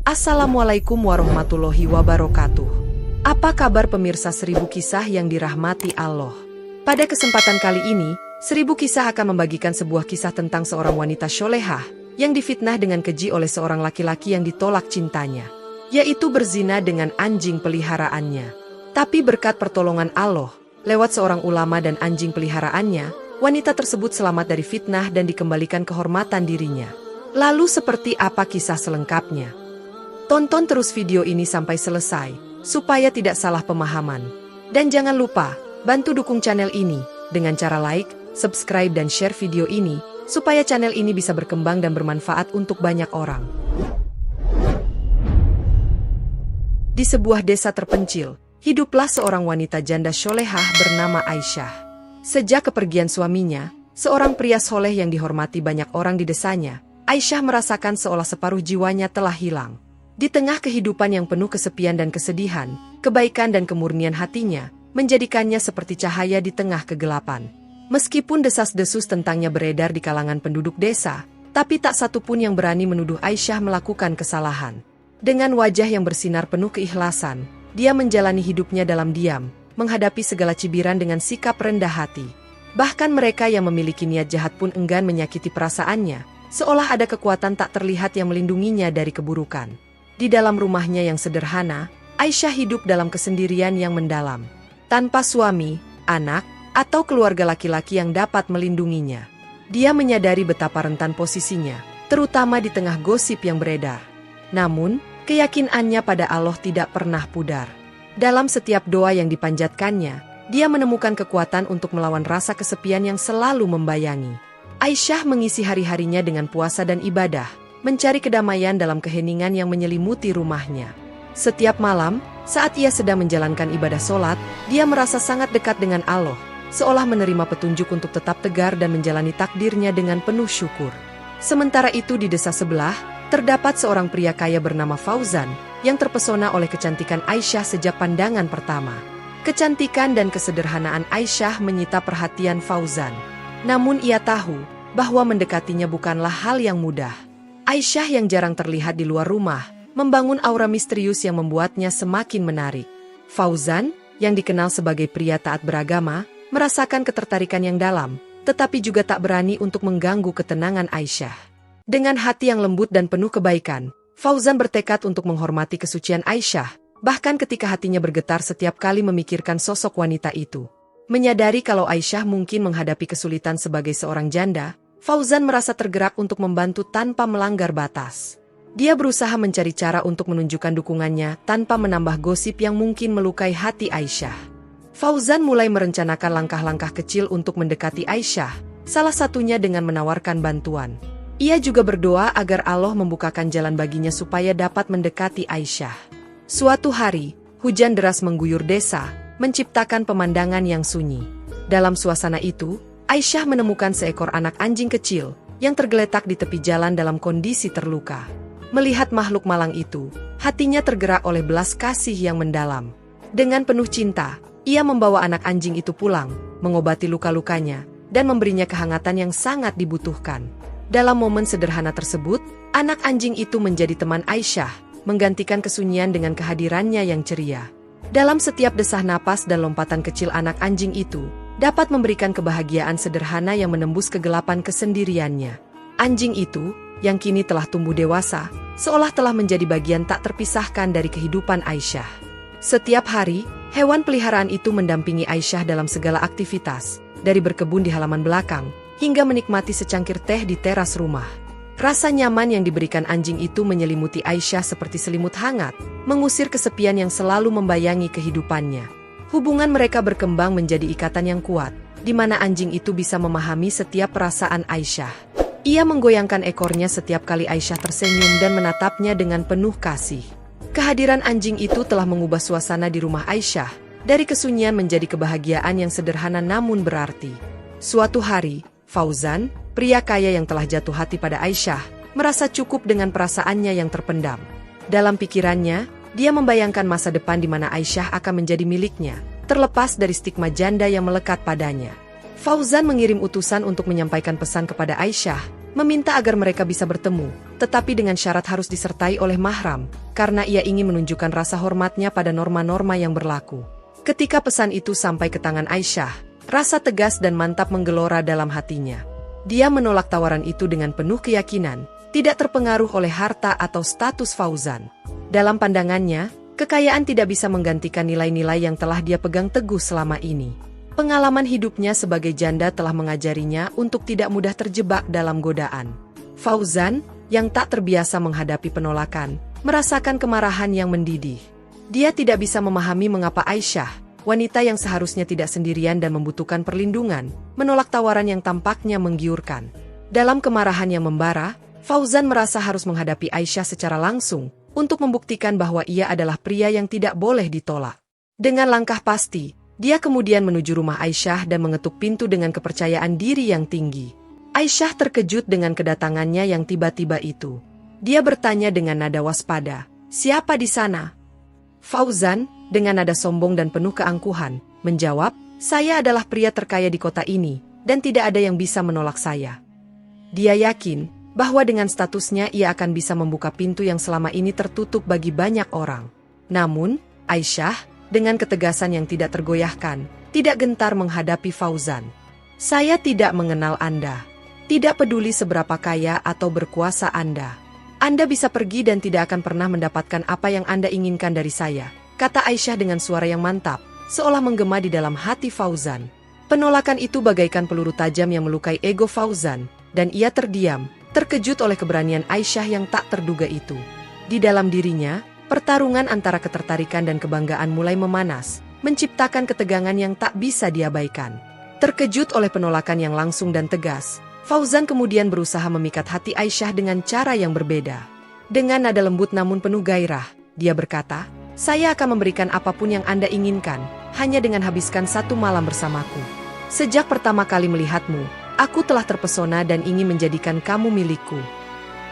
Assalamualaikum warahmatullahi wabarakatuh. Apa kabar pemirsa Seribu Kisah yang dirahmati Allah? Pada kesempatan kali ini, Seribu Kisah akan membagikan sebuah kisah tentang seorang wanita solehah yang difitnah dengan keji oleh seorang laki-laki yang ditolak cintanya, yaitu berzina dengan anjing peliharaannya. Tapi berkat pertolongan Allah, lewat seorang ulama dan anjing peliharaannya, wanita tersebut selamat dari fitnah dan dikembalikan kehormatan dirinya. Lalu seperti apa kisah selengkapnya? Tonton terus video ini sampai selesai, supaya tidak salah pemahaman. Dan jangan lupa, bantu dukung channel ini, dengan cara like, subscribe dan share video ini, supaya channel ini bisa berkembang dan bermanfaat untuk banyak orang. Di sebuah desa terpencil, hiduplah seorang wanita janda solehah bernama Aisyah. Sejak kepergian suaminya, seorang pria soleh yang dihormati banyak orang di desanya, Aisyah merasakan seolah separuh jiwanya telah hilang. Di tengah kehidupan yang penuh kesepian dan kesedihan, kebaikan dan kemurnian hatinya menjadikannya seperti cahaya di tengah kegelapan. Meskipun desas-desus tentangnya beredar di kalangan penduduk desa, tapi tak satu pun yang berani menuduh Aisyah melakukan kesalahan. Dengan wajah yang bersinar penuh keikhlasan, dia menjalani hidupnya dalam diam, menghadapi segala cibiran dengan sikap rendah hati. Bahkan mereka yang memiliki niat jahat pun enggan menyakiti perasaannya, seolah ada kekuatan tak terlihat yang melindunginya dari keburukan. Di dalam rumahnya yang sederhana, Aisyah hidup dalam kesendirian yang mendalam, tanpa suami, anak, atau keluarga laki-laki yang dapat melindunginya. Dia menyadari betapa rentan posisinya, terutama di tengah gosip yang beredar. Namun, keyakinannya pada Allah tidak pernah pudar. Dalam setiap doa yang dipanjatkannya, dia menemukan kekuatan untuk melawan rasa kesepian yang selalu membayangi. Aisyah mengisi hari-harinya dengan puasa dan ibadah, mencari kedamaian dalam keheningan yang menyelimuti rumahnya. Setiap malam, saat ia sedang menjalankan ibadah sholat, dia merasa sangat dekat dengan Allah, seolah menerima petunjuk untuk tetap tegar dan menjalani takdirnya dengan penuh syukur. Sementara itu di desa sebelah, terdapat seorang pria kaya bernama Fauzan, yang terpesona oleh kecantikan Aisyah sejak pandangan pertama. Kecantikan dan kesederhanaan Aisyah menyita perhatian Fauzan. Namun ia tahu, bahwa mendekatinya bukanlah hal yang mudah. Aisyah yang jarang terlihat di luar rumah, membangun aura misterius yang membuatnya semakin menarik. Fauzan, yang dikenal sebagai pria taat beragama, merasakan ketertarikan yang dalam, tetapi juga tak berani untuk mengganggu ketenangan Aisyah. Dengan hati yang lembut dan penuh kebaikan, Fauzan bertekad untuk menghormati kesucian Aisyah, bahkan ketika hatinya bergetar setiap kali memikirkan sosok wanita itu. Menyadari kalau Aisyah mungkin menghadapi kesulitan sebagai seorang janda, Fauzan merasa tergerak untuk membantu tanpa melanggar batas. Dia berusaha mencari cara untuk menunjukkan dukungannya tanpa menambah gosip yang mungkin melukai hati Aisyah. Fauzan mulai merencanakan langkah-langkah kecil untuk mendekati Aisyah, salah satunya dengan menawarkan bantuan. Ia juga berdoa agar Allah membukakan jalan baginya supaya dapat mendekati Aisyah. Suatu hari, hujan deras mengguyur desa, menciptakan pemandangan yang sunyi. Dalam suasana itu, Aisyah menemukan seekor anak anjing kecil yang tergeletak di tepi jalan dalam kondisi terluka. Melihat makhluk malang itu, hatinya tergerak oleh belas kasih yang mendalam. Dengan penuh cinta, ia membawa anak anjing itu pulang, mengobati luka-lukanya, dan memberinya kehangatan yang sangat dibutuhkan. Dalam momen sederhana tersebut, anak anjing itu menjadi teman Aisyah, menggantikan kesunyian dengan kehadirannya yang ceria. Dalam setiap desah napas dan lompatan kecil anak anjing itu, dapat memberikan kebahagiaan sederhana yang menembus kegelapan kesendiriannya. Anjing itu, yang kini telah tumbuh dewasa, seolah telah menjadi bagian tak terpisahkan dari kehidupan Aisyah. Setiap hari, hewan peliharaan itu mendampingi Aisyah dalam segala aktivitas, dari berkebun di halaman belakang, hingga menikmati secangkir teh di teras rumah. Rasa nyaman yang diberikan anjing itu menyelimuti Aisyah seperti selimut hangat, mengusir kesepian yang selalu membayangi kehidupannya. Hubungan mereka berkembang menjadi ikatan yang kuat, di mana anjing itu bisa memahami setiap perasaan Aisyah. Ia menggoyangkan ekornya setiap kali Aisyah tersenyum dan menatapnya dengan penuh kasih. Kehadiran anjing itu telah mengubah suasana di rumah Aisyah, dari kesunyian menjadi kebahagiaan yang sederhana namun berarti. Suatu hari, Fauzan, pria kaya yang telah jatuh hati pada Aisyah, merasa cukup dengan perasaannya yang terpendam. Dalam pikirannya, dia membayangkan masa depan di mana Aisyah akan menjadi miliknya, terlepas dari stigma janda yang melekat padanya. Fauzan mengirim utusan untuk menyampaikan pesan kepada Aisyah, meminta agar mereka bisa bertemu, tetapi dengan syarat harus disertai oleh mahram, karena ia ingin menunjukkan rasa hormatnya pada norma-norma yang berlaku. Ketika pesan itu sampai ke tangan Aisyah, rasa tegas dan mantap menggelora dalam hatinya. Dia menolak tawaran itu dengan penuh keyakinan, tidak terpengaruh oleh harta atau status Fauzan. Dalam pandangannya, kekayaan tidak bisa menggantikan nilai-nilai yang telah dia pegang teguh selama ini. Pengalaman hidupnya sebagai janda telah mengajarinya untuk tidak mudah terjebak dalam godaan. Fauzan, yang tak terbiasa menghadapi penolakan, merasakan kemarahan yang mendidih. Dia tidak bisa memahami mengapa Aisyah, wanita yang seharusnya tidak sendirian dan membutuhkan perlindungan, menolak tawaran yang tampaknya menggiurkan. Dalam kemarahan yang membara, Fauzan merasa harus menghadapi Aisyah secara langsung, untuk membuktikan bahwa ia adalah pria yang tidak boleh ditolak. Dengan langkah pasti, dia kemudian menuju rumah Aisyah dan mengetuk pintu dengan kepercayaan diri yang tinggi. Aisyah terkejut dengan kedatangannya yang tiba-tiba itu. Dia bertanya dengan nada waspada, "Siapa di sana?" Fauzan, dengan nada sombong dan penuh keangkuhan, menjawab, "Saya adalah pria terkaya di kota ini, dan tidak ada yang bisa menolak saya." Dia yakin bahwa dengan statusnya ia akan bisa membuka pintu yang selama ini tertutup bagi banyak orang. Namun, Aisyah, dengan ketegasan yang tidak tergoyahkan, tidak gentar menghadapi Fauzan. "Saya tidak mengenal Anda. Tidak peduli seberapa kaya atau berkuasa Anda. Anda bisa pergi dan tidak akan pernah mendapatkan apa yang Anda inginkan dari saya," kata Aisyah dengan suara yang mantap, seolah menggema di dalam hati Fauzan. Penolakan itu bagaikan peluru tajam yang melukai ego Fauzan, dan ia terdiam, terkejut oleh keberanian Aisyah yang tak terduga itu. Di dalam dirinya, pertarungan antara ketertarikan dan kebanggaan mulai memanas, menciptakan ketegangan yang tak bisa diabaikan. Terkejut oleh penolakan yang langsung dan tegas, Fauzan kemudian berusaha memikat hati Aisyah dengan cara yang berbeda. Dengan nada lembut namun penuh gairah, dia berkata, "Saya akan memberikan apapun yang Anda inginkan, hanya dengan habiskan satu malam bersamaku. Sejak pertama kali melihatmu, aku telah terpesona dan ingin menjadikan kamu milikku."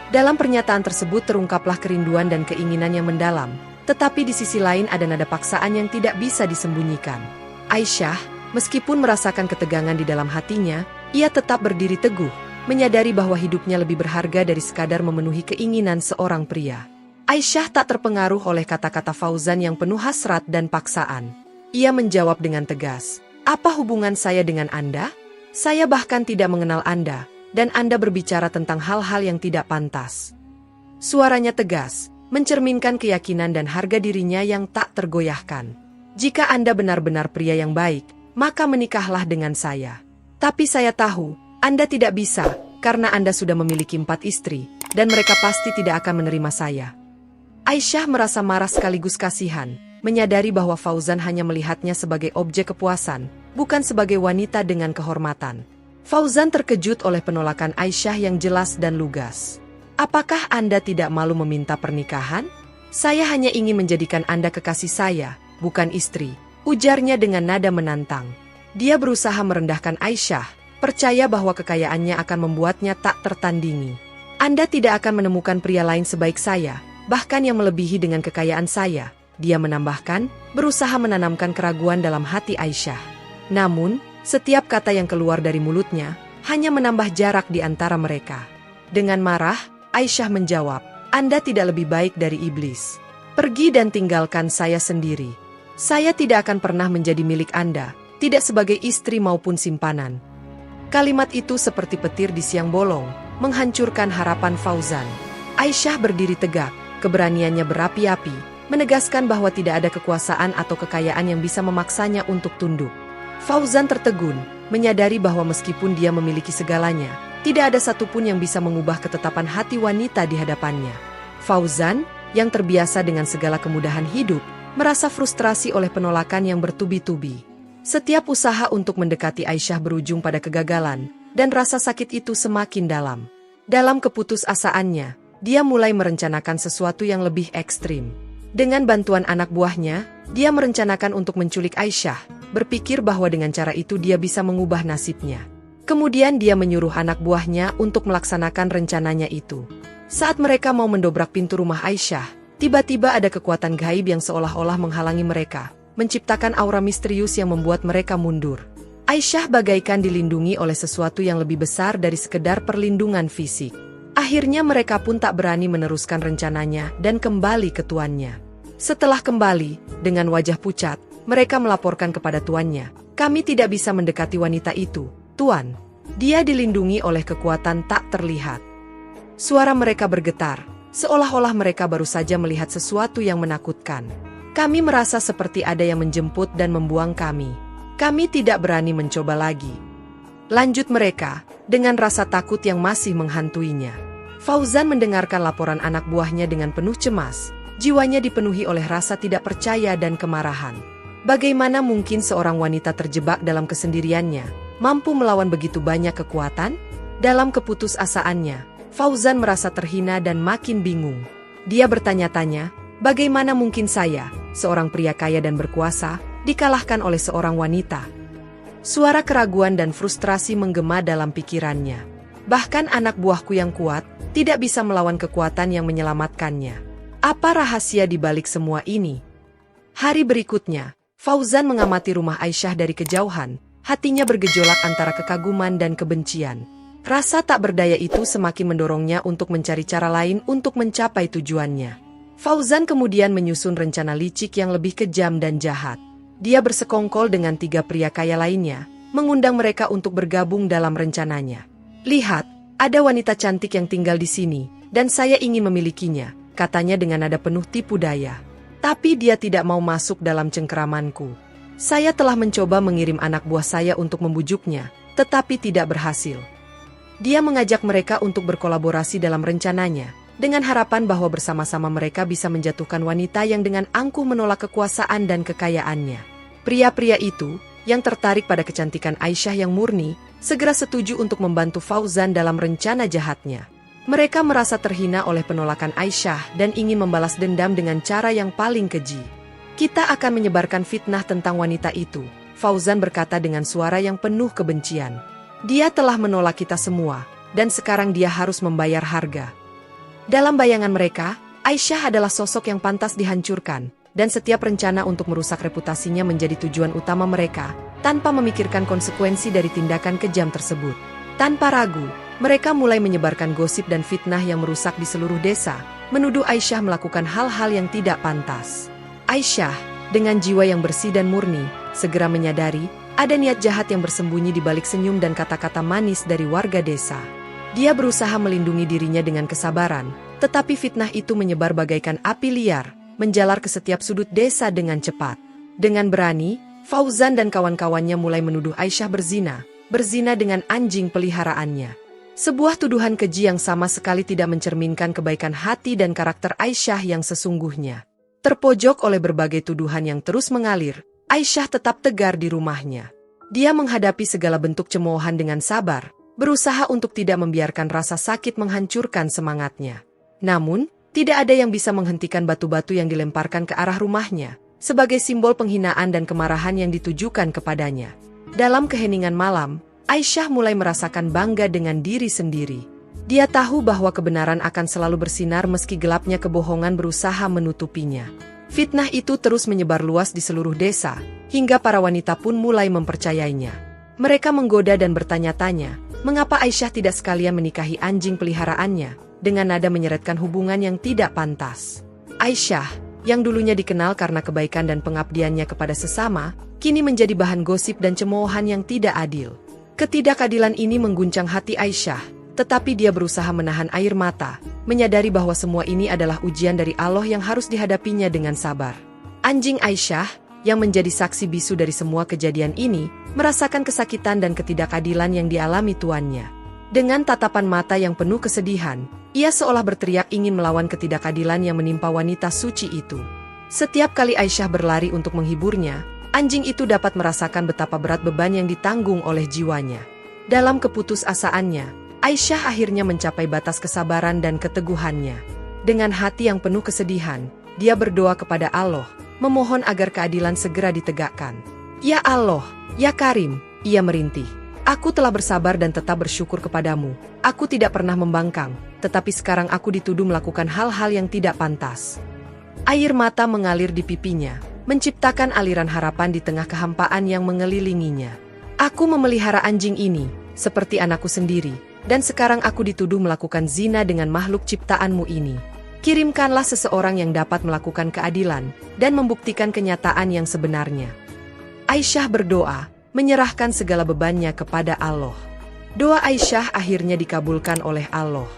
Dalam pernyataan tersebut terungkaplah kerinduan dan keinginan yang mendalam, tetapi di sisi lain ada nada paksaan yang tidak bisa disembunyikan. Aisyah, meskipun merasakan ketegangan di dalam hatinya, ia tetap berdiri teguh, menyadari bahwa hidupnya lebih berharga dari sekadar memenuhi keinginan seorang pria. Aisyah tak terpengaruh oleh kata-kata Fauzan yang penuh hasrat dan paksaan. Ia menjawab dengan tegas, "Apa hubungan saya dengan Anda? Saya bahkan tidak mengenal Anda, dan Anda berbicara tentang hal-hal yang tidak pantas." Suaranya tegas, mencerminkan keyakinan dan harga dirinya yang tak tergoyahkan. "Jika Anda benar-benar pria yang baik, maka menikahlah dengan saya. Tapi saya tahu, Anda tidak bisa, karena Anda sudah memiliki 4 istri, dan mereka pasti tidak akan menerima saya." Aisyah merasa marah sekaligus kasihan, menyadari bahwa Fauzan hanya melihatnya sebagai objek kepuasan, bukan sebagai wanita dengan kehormatan. Fauzan terkejut oleh penolakan Aisyah yang jelas dan lugas. "Apakah Anda tidak malu meminta pernikahan? Saya hanya ingin menjadikan Anda kekasih saya, bukan istri," ujarnya dengan nada menantang. Dia berusaha merendahkan Aisyah, percaya bahwa kekayaannya akan membuatnya tak tertandingi. "Anda tidak akan menemukan pria lain sebaik saya, bahkan yang melebihi dengan kekayaan saya," dia menambahkan, berusaha menanamkan keraguan dalam hati Aisyah. Namun, setiap kata yang keluar dari mulutnya hanya menambah jarak di antara mereka. Dengan marah, Aisyah menjawab, "Anda tidak lebih baik dari iblis. Pergi dan tinggalkan saya sendiri. Saya tidak akan pernah menjadi milik Anda, tidak sebagai istri maupun simpanan." Kalimat itu seperti petir di siang bolong, menghancurkan harapan Fauzan. Aisyah berdiri tegak, keberaniannya berapi-api, menegaskan bahwa tidak ada kekuasaan atau kekayaan yang bisa memaksanya untuk tunduk. Fauzan tertegun, menyadari bahwa meskipun dia memiliki segalanya, tidak ada satupun yang bisa mengubah ketetapan hati wanita di hadapannya. Fauzan, yang terbiasa dengan segala kemudahan hidup, merasa frustrasi oleh penolakan yang bertubi-tubi. Setiap usaha untuk mendekati Aisyah berujung pada kegagalan, dan rasa sakit itu semakin dalam. Dalam keputusasaannya, dia mulai merencanakan sesuatu yang lebih ekstrim. Dengan bantuan anak buahnya, dia merencanakan untuk menculik Aisyah, berpikir bahwa dengan cara itu dia bisa mengubah nasibnya. Kemudian dia menyuruh anak buahnya untuk melaksanakan rencananya itu. Saat mereka mau mendobrak pintu rumah Aisyah, tiba-tiba ada kekuatan gaib yang seolah-olah menghalangi mereka, menciptakan aura misterius yang membuat mereka mundur. Aisyah bagaikan dilindungi oleh sesuatu yang lebih besar dari sekedar perlindungan fisik. Akhirnya mereka pun tak berani meneruskan rencananya dan kembali ke tuannya. Setelah kembali, dengan wajah pucat, mereka melaporkan kepada tuannya, "Kami tidak bisa mendekati wanita itu, Tuan. Dia dilindungi oleh kekuatan tak terlihat." Suara mereka bergetar, seolah-olah mereka baru saja melihat sesuatu yang menakutkan. "Kami merasa seperti ada yang menjemput dan membuang kami. Kami tidak berani mencoba lagi." Lanjut mereka, dengan rasa takut yang masih menghantuinya. Fauzan mendengarkan laporan anak buahnya dengan penuh cemas. Jiwanya dipenuhi oleh rasa tidak percaya dan kemarahan. Bagaimana mungkin seorang wanita terjebak dalam kesendiriannya, mampu melawan begitu banyak kekuatan? Dalam keputusasaannya, Fauzan merasa terhina dan makin bingung. Dia bertanya-tanya, bagaimana mungkin saya, seorang pria kaya dan berkuasa, dikalahkan oleh seorang wanita? Suara keraguan dan frustrasi menggema dalam pikirannya. Bahkan anak buahku yang kuat, tidak bisa melawan kekuatan yang menyelamatkannya. Apa rahasia di balik semua ini? Hari berikutnya, Fauzan mengamati rumah Aisyah dari kejauhan, hatinya bergejolak antara kekaguman dan kebencian. Rasa tak berdaya itu semakin mendorongnya untuk mencari cara lain untuk mencapai tujuannya. Fauzan kemudian menyusun rencana licik yang lebih kejam dan jahat. Dia bersekongkol dengan 3 pria kaya lainnya, mengundang mereka untuk bergabung dalam rencananya. "Lihat, ada wanita cantik yang tinggal di sini, dan saya ingin memilikinya," katanya dengan nada penuh tipu daya. "Tapi dia tidak mau masuk dalam cengkeramanku. Saya telah mencoba mengirim anak buah saya untuk membujuknya, tetapi tidak berhasil." Dia mengajak mereka untuk berkolaborasi dalam rencananya, dengan harapan bahwa bersama-sama mereka bisa menjatuhkan wanita yang dengan angkuh menolak kekuasaan dan kekayaannya. Pria-pria itu, yang tertarik pada kecantikan Aisyah yang murni, segera setuju untuk membantu Fauzan dalam rencana jahatnya. Mereka merasa terhina oleh penolakan Aisyah dan ingin membalas dendam dengan cara yang paling keji. "Kita akan menyebarkan fitnah tentang wanita itu," Fauzan berkata dengan suara yang penuh kebencian. "Dia telah menolak kita semua, dan sekarang dia harus membayar harga." Dalam bayangan mereka, Aisyah adalah sosok yang pantas dihancurkan, dan setiap rencana untuk merusak reputasinya menjadi tujuan utama mereka, tanpa memikirkan konsekuensi dari tindakan kejam tersebut. Tanpa ragu, mereka mulai menyebarkan gosip dan fitnah yang merusak di seluruh desa, menuduh Aisyah melakukan hal-hal yang tidak pantas. Aisyah, dengan jiwa yang bersih dan murni, segera menyadari ada niat jahat yang bersembunyi di balik senyum dan kata-kata manis dari warga desa. Dia berusaha melindungi dirinya dengan kesabaran, tetapi fitnah itu menyebar bagaikan api liar, menjalar ke setiap sudut desa dengan cepat. Dengan berani, Fauzan dan kawan-kawannya mulai menuduh Aisyah berzina dengan anjing peliharaannya. Sebuah tuduhan keji yang sama sekali tidak mencerminkan kebaikan hati dan karakter Aisyah yang sesungguhnya. Terpojok oleh berbagai tuduhan yang terus mengalir, Aisyah tetap tegar di rumahnya. Dia menghadapi segala bentuk cemoohan dengan sabar, berusaha untuk tidak membiarkan rasa sakit menghancurkan semangatnya. Namun, tidak ada yang bisa menghentikan batu-batu yang dilemparkan ke arah rumahnya, sebagai simbol penghinaan dan kemarahan yang ditujukan kepadanya. Dalam keheningan malam, Aisyah mulai merasakan bangga dengan diri sendiri. Dia tahu bahwa kebenaran akan selalu bersinar meski gelapnya kebohongan berusaha menutupinya. Fitnah itu terus menyebar luas di seluruh desa, hingga para wanita pun mulai mempercayainya. Mereka menggoda dan bertanya-tanya, mengapa Aisyah tidak sekalian menikahi anjing peliharaannya, dengan nada menyeretkan hubungan yang tidak pantas. Aisyah, yang dulunya dikenal karena kebaikan dan pengabdiannya kepada sesama, kini menjadi bahan gosip dan cemoohan yang tidak adil. Ketidakadilan ini mengguncang hati Aisyah, tetapi dia berusaha menahan air mata, menyadari bahwa semua ini adalah ujian dari Allah yang harus dihadapinya dengan sabar. Anjing Aisyah, yang menjadi saksi bisu dari semua kejadian ini, merasakan kesakitan dan ketidakadilan yang dialami tuannya. Dengan tatapan mata yang penuh kesedihan, ia seolah berteriak ingin melawan ketidakadilan yang menimpa wanita suci itu. Setiap kali Aisyah berlari untuk menghiburnya, anjing itu dapat merasakan betapa berat beban yang ditanggung oleh jiwanya. Dalam keputusasaannya, Aisyah akhirnya mencapai batas kesabaran dan keteguhannya. Dengan hati yang penuh kesedihan, dia berdoa kepada Allah, memohon agar keadilan segera ditegakkan. "Ya Allah, ya Karim," ia merintih. "Aku telah bersabar dan tetap bersyukur kepadamu. Aku tidak pernah membangkang, tetapi sekarang aku dituduh melakukan hal-hal yang tidak pantas." Air mata mengalir di pipinya, menciptakan aliran harapan di tengah kehampaan yang mengelilinginya. Aku memelihara anjing ini, seperti anakku sendiri, dan sekarang aku dituduh melakukan zina dengan makhluk ciptaanmu ini. Kirimkanlah seseorang yang dapat melakukan keadilan, dan membuktikan kenyataan yang sebenarnya. Aisyah berdoa, menyerahkan segala bebannya kepada Allah. Doa Aisyah akhirnya dikabulkan oleh Allah.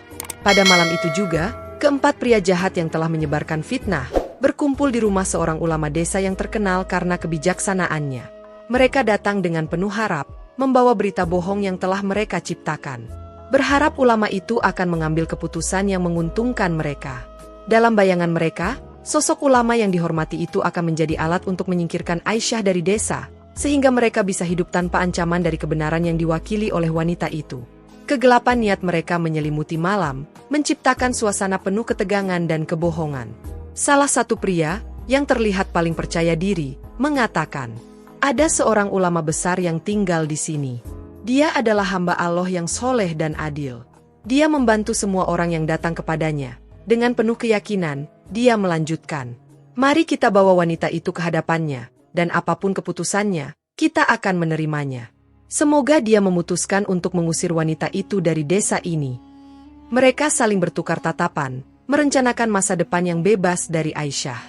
Pada malam itu juga, keempat pria jahat yang telah menyebarkan fitnah, berkumpul di rumah seorang ulama desa yang terkenal karena kebijaksanaannya. Mereka datang dengan penuh harap, membawa berita bohong yang telah mereka ciptakan. Berharap ulama itu akan mengambil keputusan yang menguntungkan mereka. Dalam bayangan mereka, sosok ulama yang dihormati itu akan menjadi alat untuk menyingkirkan Aisyah dari desa, sehingga mereka bisa hidup tanpa ancaman dari kebenaran yang diwakili oleh wanita itu. Kegelapan niat mereka menyelimuti malam, menciptakan suasana penuh ketegangan dan kebohongan. Salah satu pria, yang terlihat paling percaya diri, mengatakan, "Ada seorang ulama besar yang tinggal di sini. Dia adalah hamba Allah yang soleh dan adil. Dia membantu semua orang yang datang kepadanya." Dengan penuh keyakinan, dia melanjutkan, "Mari kita bawa wanita itu ke hadapannya, dan apapun keputusannya, kita akan menerimanya. Semoga dia memutuskan untuk mengusir wanita itu dari desa ini." Mereka saling bertukar tatapan, merencanakan masa depan yang bebas dari Aisyah,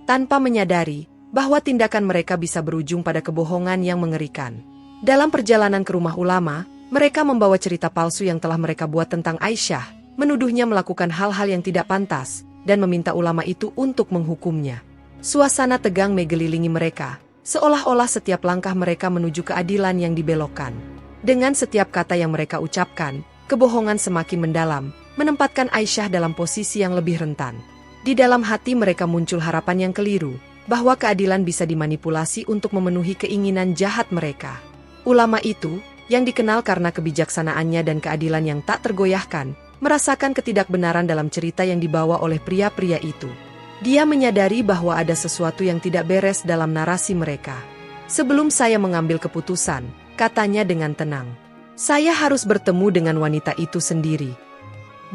tanpa menyadari bahwa tindakan mereka bisa berujung pada kebohongan yang mengerikan. Dalam perjalanan ke rumah ulama, mereka membawa cerita palsu yang telah mereka buat tentang Aisyah, menuduhnya melakukan hal-hal yang tidak pantas, dan meminta ulama itu untuk menghukumnya. Suasana tegang mengelilingi mereka, seolah-olah setiap langkah mereka menuju keadilan yang dibelokkan. Dengan setiap kata yang mereka ucapkan, kebohongan semakin mendalam, menempatkan Aisyah dalam posisi yang lebih rentan. Di dalam hati mereka muncul harapan yang keliru, bahwa keadilan bisa dimanipulasi untuk memenuhi keinginan jahat mereka. Ulama itu, yang dikenal karena kebijaksanaannya dan keadilan yang tak tergoyahkan, merasakan ketidakbenaran dalam cerita yang dibawa oleh pria-pria itu. Dia menyadari bahwa ada sesuatu yang tidak beres dalam narasi mereka. "Sebelum saya mengambil keputusan," katanya dengan tenang, "saya harus bertemu dengan wanita itu sendiri."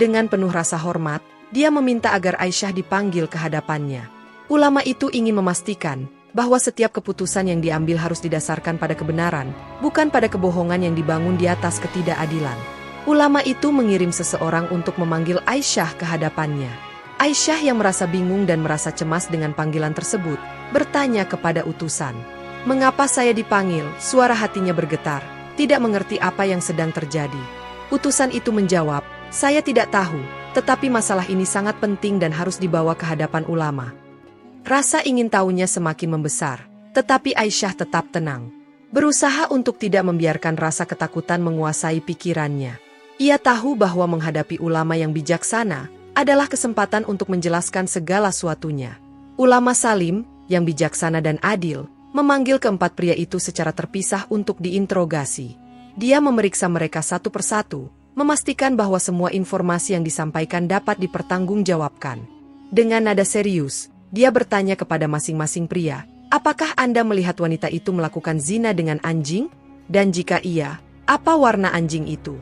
Dengan penuh rasa hormat, dia meminta agar Aisyah dipanggil ke hadapannya. Ulama itu ingin memastikan bahwa setiap keputusan yang diambil harus didasarkan pada kebenaran, bukan pada kebohongan yang dibangun di atas ketidakadilan. Ulama itu mengirim seseorang untuk memanggil Aisyah ke hadapannya. Aisyah yang merasa bingung dan merasa cemas dengan panggilan tersebut, bertanya kepada utusan, "Mengapa saya dipanggil?" Suara hatinya bergetar, tidak mengerti apa yang sedang terjadi. Utusan itu menjawab, "Saya tidak tahu, tetapi masalah ini sangat penting dan harus dibawa ke hadapan ulama." Rasa ingin tahunya semakin membesar, tetapi Aisyah tetap tenang. Berusaha untuk tidak membiarkan rasa ketakutan menguasai pikirannya. Ia tahu bahwa menghadapi ulama yang bijaksana adalah kesempatan untuk menjelaskan segala sesuatunya. Ulama Salim, yang bijaksana dan adil, memanggil keempat pria itu secara terpisah untuk diinterogasi. Dia memeriksa mereka satu persatu, memastikan bahwa semua informasi yang disampaikan dapat dipertanggungjawabkan. Dengan nada serius, dia bertanya kepada masing-masing pria, "Apakah Anda melihat wanita itu melakukan zina dengan anjing? Dan jika iya, apa warna anjing itu?"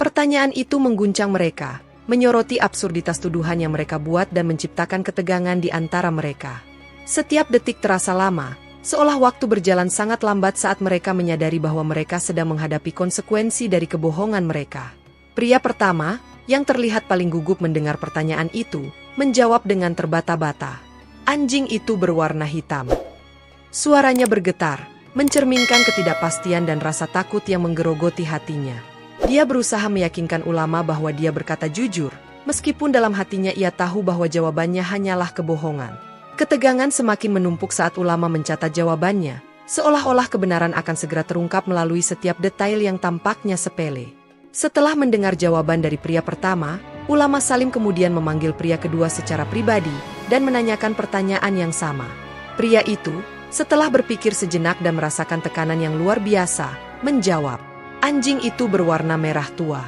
Pertanyaan itu mengguncang mereka, menyoroti absurditas tuduhan yang mereka buat dan menciptakan ketegangan di antara mereka. Setiap detik terasa lama, seolah waktu berjalan sangat lambat saat mereka menyadari bahwa mereka sedang menghadapi konsekuensi dari kebohongan mereka. Pria pertama, yang terlihat paling gugup mendengar pertanyaan itu, menjawab dengan terbata-bata, "Anjing itu berwarna hitam." Suaranya bergetar, mencerminkan ketidakpastian dan rasa takut yang menggerogoti hatinya. Dia berusaha meyakinkan ulama bahwa dia berkata jujur, meskipun dalam hatinya ia tahu bahwa jawabannya hanyalah kebohongan. Ketegangan semakin menumpuk saat ulama mencatat jawabannya, seolah-olah kebenaran akan segera terungkap melalui setiap detail yang tampaknya sepele. Setelah mendengar jawaban dari pria pertama, ulama Salim kemudian memanggil pria kedua secara pribadi dan menanyakan pertanyaan yang sama. Pria itu, setelah berpikir sejenak dan merasakan tekanan yang luar biasa, menjawab, "Anjing itu berwarna merah tua."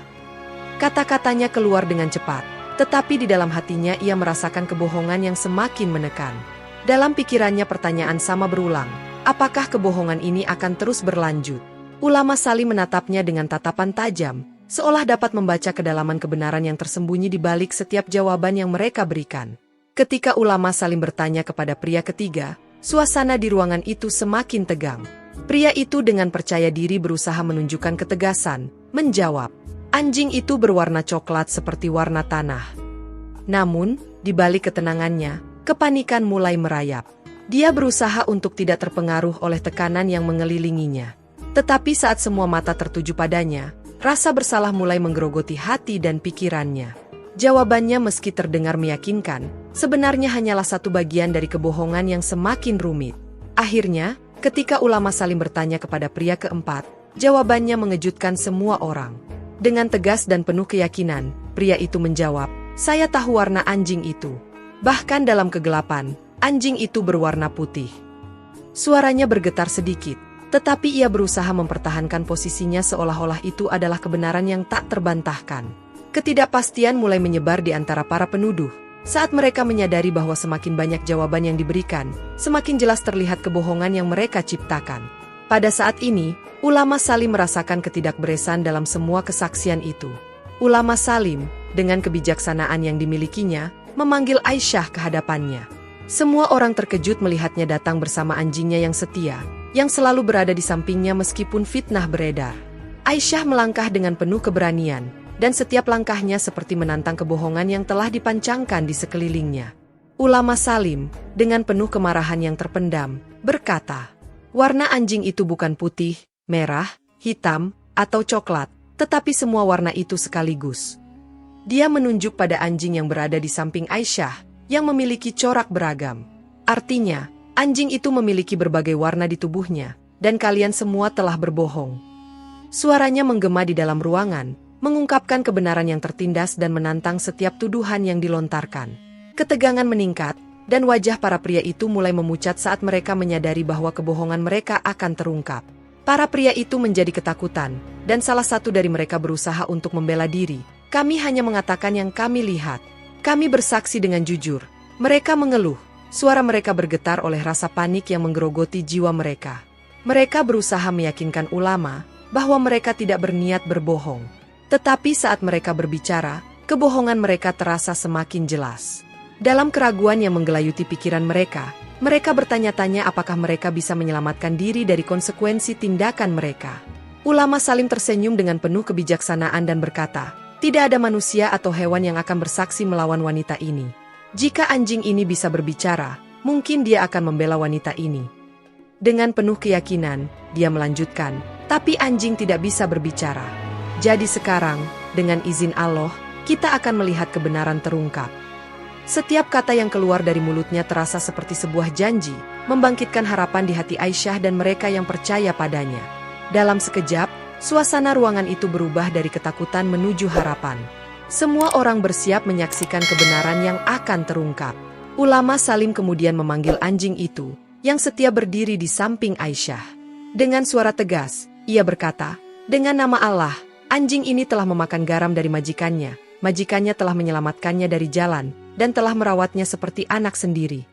Kata-katanya keluar dengan cepat, tetapi di dalam hatinya ia merasakan kebohongan yang semakin menekan. Dalam pikirannya pertanyaan sama berulang, apakah kebohongan ini akan terus berlanjut? Ulama Salim menatapnya dengan tatapan tajam, seolah dapat membaca kedalaman kebenaran yang tersembunyi di balik setiap jawaban yang mereka berikan. Ketika ulama Salim bertanya kepada pria ketiga, suasana di ruangan itu semakin tegang. Pria itu dengan percaya diri berusaha menunjukkan ketegasan, menjawab, "Anjing itu berwarna coklat seperti warna tanah." Namun, di balik ketenangannya, kepanikan mulai merayap. Dia berusaha untuk tidak terpengaruh oleh tekanan yang mengelilinginya. Tetapi saat semua mata tertuju padanya, rasa bersalah mulai menggerogoti hati dan pikirannya. Jawabannya meski terdengar meyakinkan, sebenarnya hanyalah satu bagian dari kebohongan yang semakin rumit. Akhirnya, ketika ulama saling bertanya kepada pria keempat, jawabannya mengejutkan semua orang. Dengan tegas dan penuh keyakinan, pria itu menjawab, "Saya tahu warna anjing itu. Bahkan dalam kegelapan, anjing itu berwarna putih." Suaranya bergetar sedikit, tetapi ia berusaha mempertahankan posisinya seolah-olah itu adalah kebenaran yang tak terbantahkan. Ketidakpastian mulai menyebar di antara para penuduh. Saat mereka menyadari bahwa semakin banyak jawaban yang diberikan, semakin jelas terlihat kebohongan yang mereka ciptakan. Pada saat ini, Ulama Salim merasakan ketidakberesan dalam semua kesaksian itu. Ulama Salim, dengan kebijaksanaan yang dimilikinya, memanggil Aisyah ke hadapannya. Semua orang terkejut melihatnya datang bersama anjingnya yang setia, yang selalu berada di sampingnya meskipun fitnah beredar. Aisyah melangkah dengan penuh keberanian, dan setiap langkahnya seperti menantang kebohongan yang telah dipancangkan di sekelilingnya. Ulama Salim, dengan penuh kemarahan yang terpendam, berkata, "Warna anjing itu bukan putih, merah, hitam, atau coklat, tetapi semua warna itu sekaligus." Dia menunjuk pada anjing yang berada di samping Aisyah, yang memiliki corak beragam. Artinya, anjing itu memiliki berbagai warna di tubuhnya, dan kalian semua telah berbohong. Suaranya menggema di dalam ruangan, mengungkapkan kebenaran yang tertindas dan menantang setiap tuduhan yang dilontarkan. Ketegangan meningkat, dan wajah para pria itu mulai memucat saat mereka menyadari bahwa kebohongan mereka akan terungkap. Para pria itu menjadi ketakutan, dan salah satu dari mereka berusaha untuk membela diri. "Kami hanya mengatakan yang kami lihat. Kami bersaksi dengan jujur." Mereka mengeluh, suara mereka bergetar oleh rasa panik yang menggerogoti jiwa mereka. Mereka berusaha meyakinkan ulama bahwa mereka tidak berniat berbohong. Tetapi saat mereka berbicara, kebohongan mereka terasa semakin jelas. Dalam keraguan yang menggelayuti pikiran mereka bertanya-tanya apakah mereka bisa menyelamatkan diri dari konsekuensi tindakan mereka. Ulama Salim tersenyum dengan penuh kebijaksanaan dan berkata, "Tidak ada manusia atau hewan yang akan bersaksi melawan wanita ini. Jika anjing ini bisa berbicara, mungkin dia akan membela wanita ini." Dengan penuh keyakinan, dia melanjutkan, "Tapi anjing tidak bisa berbicara. Jadi sekarang, dengan izin Allah, kita akan melihat kebenaran terungkap." Setiap kata yang keluar dari mulutnya terasa seperti sebuah janji, membangkitkan harapan di hati Aisyah dan mereka yang percaya padanya. Dalam sekejap, suasana ruangan itu berubah dari ketakutan menuju harapan. Semua orang bersiap menyaksikan kebenaran yang akan terungkap. Ulama Salim kemudian memanggil anjing itu, yang setia berdiri di samping Aisyah. Dengan suara tegas, ia berkata, "Dengan nama Allah, anjing ini telah memakan garam dari majikannya. Majikannya telah menyelamatkannya dari jalan, dan telah merawatnya seperti anak sendiri."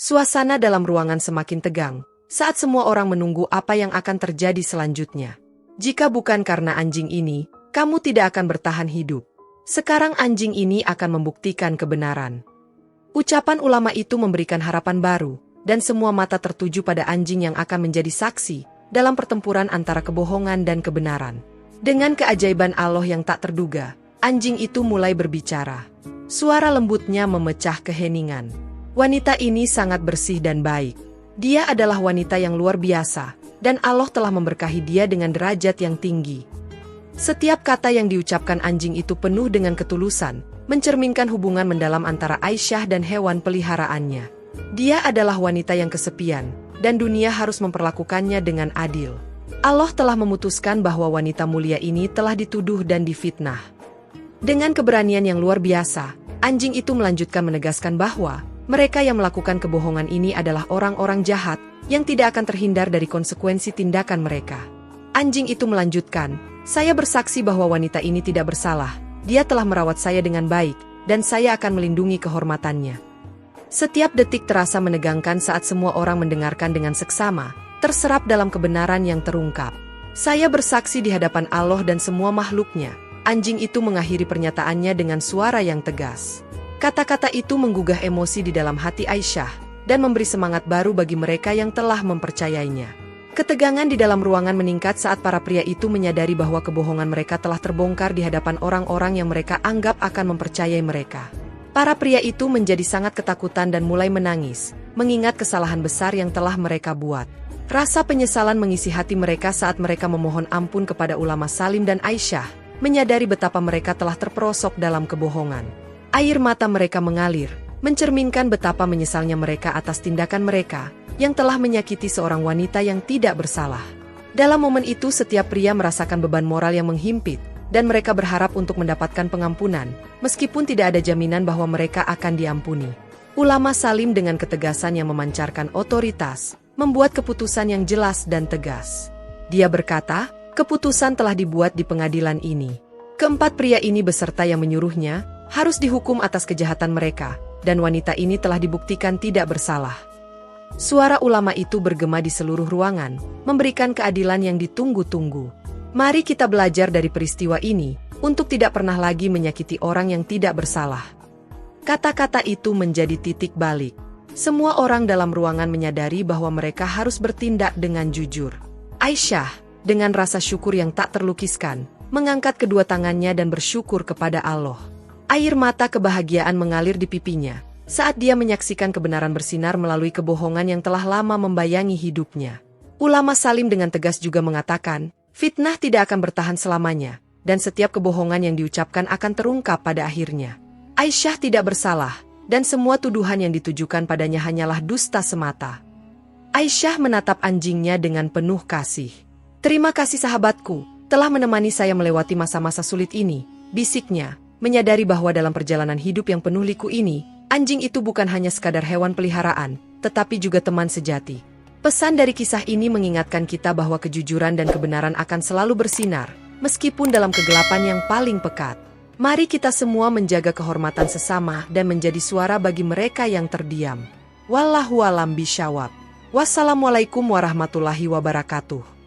Suasana dalam ruangan semakin tegang, saat semua orang menunggu apa yang akan terjadi selanjutnya. "Jika bukan karena anjing ini, kamu tidak akan bertahan hidup. Sekarang anjing ini akan membuktikan kebenaran." Ucapan ulama itu memberikan harapan baru, dan semua mata tertuju pada anjing yang akan menjadi saksi dalam pertempuran antara kebohongan dan kebenaran. Dengan keajaiban Allah yang tak terduga, anjing itu mulai berbicara. Suara lembutnya memecah keheningan. Wanita ini sangat bersih dan baik. Dia adalah wanita yang luar biasa, dan Allah telah memberkahi dia dengan derajat yang tinggi. Setiap kata yang diucapkan anjing itu penuh dengan ketulusan, mencerminkan hubungan mendalam antara Aisyah dan hewan peliharaannya. Dia adalah wanita yang kesepian, dan dunia harus memperlakukannya dengan adil. Allah telah memutuskan bahwa wanita mulia ini telah dituduh dan difitnah. Dengan keberanian yang luar biasa, anjing itu melanjutkan menegaskan bahwa mereka yang melakukan kebohongan ini adalah orang-orang jahat yang tidak akan terhindar dari konsekuensi tindakan mereka. Anjing itu melanjutkan, "Saya bersaksi bahwa wanita ini tidak bersalah. Dia telah merawat saya dengan baik, dan saya akan melindungi kehormatannya." Setiap detik terasa menegangkan saat semua orang mendengarkan dengan seksama, terserap dalam kebenaran yang terungkap. "Saya bersaksi di hadapan Allah dan semua makhluknya." Anjing itu mengakhiri pernyataannya dengan suara yang tegas. Kata-kata itu menggugah emosi di dalam hati Aisyah, dan memberi semangat baru bagi mereka yang telah mempercayainya. Ketegangan di dalam ruangan meningkat saat para pria itu menyadari bahwa kebohongan mereka telah terbongkar di hadapan orang-orang yang mereka anggap akan mempercayai mereka. Para pria itu menjadi sangat ketakutan dan mulai menangis, mengingat kesalahan besar yang telah mereka buat. Rasa penyesalan mengisi hati mereka saat mereka memohon ampun kepada ulama Salim dan Aisyah, menyadari betapa mereka telah terperosok dalam kebohongan. Air mata mereka mengalir, mencerminkan betapa menyesalnya mereka atas tindakan mereka, yang telah menyakiti seorang wanita yang tidak bersalah. Dalam momen itu setiap pria merasakan beban moral yang menghimpit, dan mereka berharap untuk mendapatkan pengampunan, meskipun tidak ada jaminan bahwa mereka akan diampuni. Ulama Salim dengan ketegasan yang memancarkan otoritas, membuat keputusan yang jelas dan tegas. Dia berkata, keputusan telah dibuat di pengadilan ini. Keempat pria ini beserta yang menyuruhnya, harus dihukum atas kejahatan mereka, dan wanita ini telah dibuktikan tidak bersalah. Suara ulama itu bergema di seluruh ruangan, memberikan keadilan yang ditunggu-tunggu. Mari kita belajar dari peristiwa ini, untuk tidak pernah lagi menyakiti orang yang tidak bersalah. Kata-kata itu menjadi titik balik. Semua orang dalam ruangan menyadari bahwa mereka harus bertindak dengan jujur. Aisyah, dengan rasa syukur yang tak terlukiskan, mengangkat kedua tangannya dan bersyukur kepada Allah. Air mata kebahagiaan mengalir di pipinya, saat dia menyaksikan kebenaran bersinar melalui kebohongan yang telah lama membayangi hidupnya. Ulama Salim dengan tegas juga mengatakan, fitnah tidak akan bertahan selamanya, dan setiap kebohongan yang diucapkan akan terungkap pada akhirnya. Aisyah tidak bersalah, dan semua tuduhan yang ditujukan padanya hanyalah dusta semata. Aisyah menatap anjingnya dengan penuh kasih. Terima kasih sahabatku, telah menemani saya melewati masa-masa sulit ini, bisiknya, menyadari bahwa dalam perjalanan hidup yang penuh liku ini, anjing itu bukan hanya sekadar hewan peliharaan, tetapi juga teman sejati. Pesan dari kisah ini mengingatkan kita bahwa kejujuran dan kebenaran akan selalu bersinar, meskipun dalam kegelapan yang paling pekat. Mari kita semua menjaga kehormatan sesama dan menjadi suara bagi mereka yang terdiam. Wallahu a'lam bishawab. Wassalamualaikum warahmatullahi wabarakatuh.